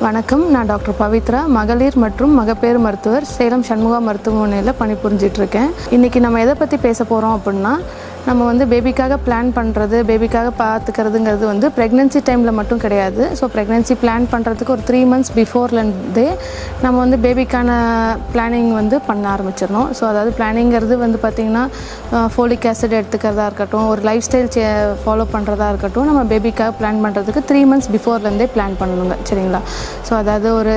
வணக்கம், நான் டாக்டர் பவித்ரா, மகளிர் மற்றும் மகப்பேறு மருத்துவர், சேலம் சண்முகா மருத்துவமனையில் பணிபுரிஞ்சிட்ருக்கேன். இன்றைக்கி நம்ம எதை பற்றி பேச போகிறோம் அப்படின்னா, நம்ம வந்து பேபிக்காக பிளான் பண்ணுறது, பேபிக்காக பார்த்துக்கிறதுங்கிறது வந்து ப்ரெக்னென்சி டைமில் மட்டும் கிடையாது. ஸோ ப்ரெக்னென்சி பிளான் பண்ணுறதுக்கு ஒரு 3 months பிஃபோர்லேருந்தே நம்ம வந்து பேபிக்கான பிளானிங் வந்து பண்ண ஆரம்பிச்சிடணும். ஸோ அதாவது பிளானிங்கிறது வந்து பார்த்திங்கன்னா, ஃபோலிக் ஆசிட் எடுத்துக்கிறதா இருக்கட்டும், ஒரு லைஃப் ஸ்டைல் ஃபாலோ பண்ணுறதா இருக்கட்டும், நம்ம பேபிக்காக பிளான் பண்ணுறதுக்கு 3 months பிஃபோர்லேருந்தே பிளான் பண்ணணுங்க. சரிங்களா? ஸோ அதாவது ஒரு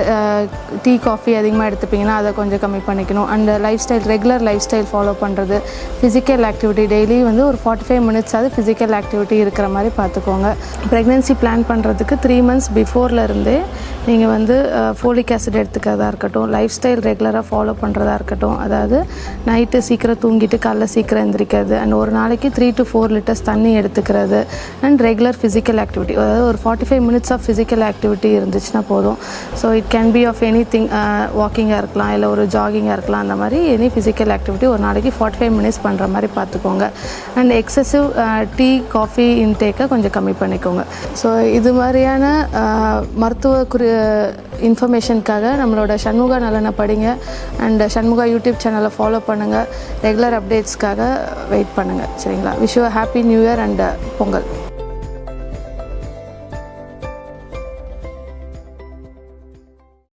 டீ காஃபி அதிகமாக எடுத்துப்பிங்கன்னா அதை கொஞ்சம் கம்மி பண்ணிக்கணும். And regular life style follow பண்ணுறது, ஃபிசிக்கல் ஆக்டிவிட்டி டெய்லி வந்து ஒரு 45 minutes ஃபிசிக்கல் ஆக்டிவிட்டி இருக்கிற மாதிரி பார்த்துக்கோங்க. ப்ரெக்னென்சி பிளான் பண்ணுறதுக்கு 3 months பிஃபோர்லேருந்தே நீங்கள் வந்து ஃபோலிக் ஆசிட் எடுத்துக்கிறதா இருக்கட்டும், லைஃப் ஸ்டைல் ரெகுலராக ஃபாலோ பண்ணுறதா இருக்கட்டும், அதாவது நைட்டு சீக்கிரம் தூங்கிட்டு காலைல சீக்கிரம் எழுந்திரிக்கிறது, அண்ட் ஒரு நாளைக்கு 3 to 4 liters தண்ணி எடுத்துக்கிறது, அண்ட் ரெகுலர் ஃபிசிக்கல் ஆக்டிவிட்டி, அதாவது ஒரு 45 minutes ஃபிசிக்கல் ஆக்டிவிட்டி இருந்துச்சுன்னா போதும். So it can be of any thing, வாக்கிங்காக இருக்கலாம், இல்லை ஒரு ஜாகிங்காக இருக்கலாம். அந்த மாதிரி எனி ஃபிசிக்கல் ஆக்டிவிட்டி ஒரு நாளைக்கு 45 minutes பண்ணுற மாதிரி பார்த்துக்கோங்க. அண்ட் எக்ஸசிவ் டீ காஃபி இன்டேக்கை கொஞ்சம் கம்மி பண்ணிக்கோங்க. ஸோ இது மாதிரியான மருத்துவ இன்ஃபர்மேஷனுக்காக நம்மளோட சண்முகா நலனை படிங்க, அண்ட் சண்முகா யூடியூப் சேனலை ஃபாலோ பண்ணுங்கள். ரெகுலர் அப்டேட்ஸ்க்காக வெயிட் பண்ணுங்கள். சரிங்களா? Wish you happy new year and Pongal.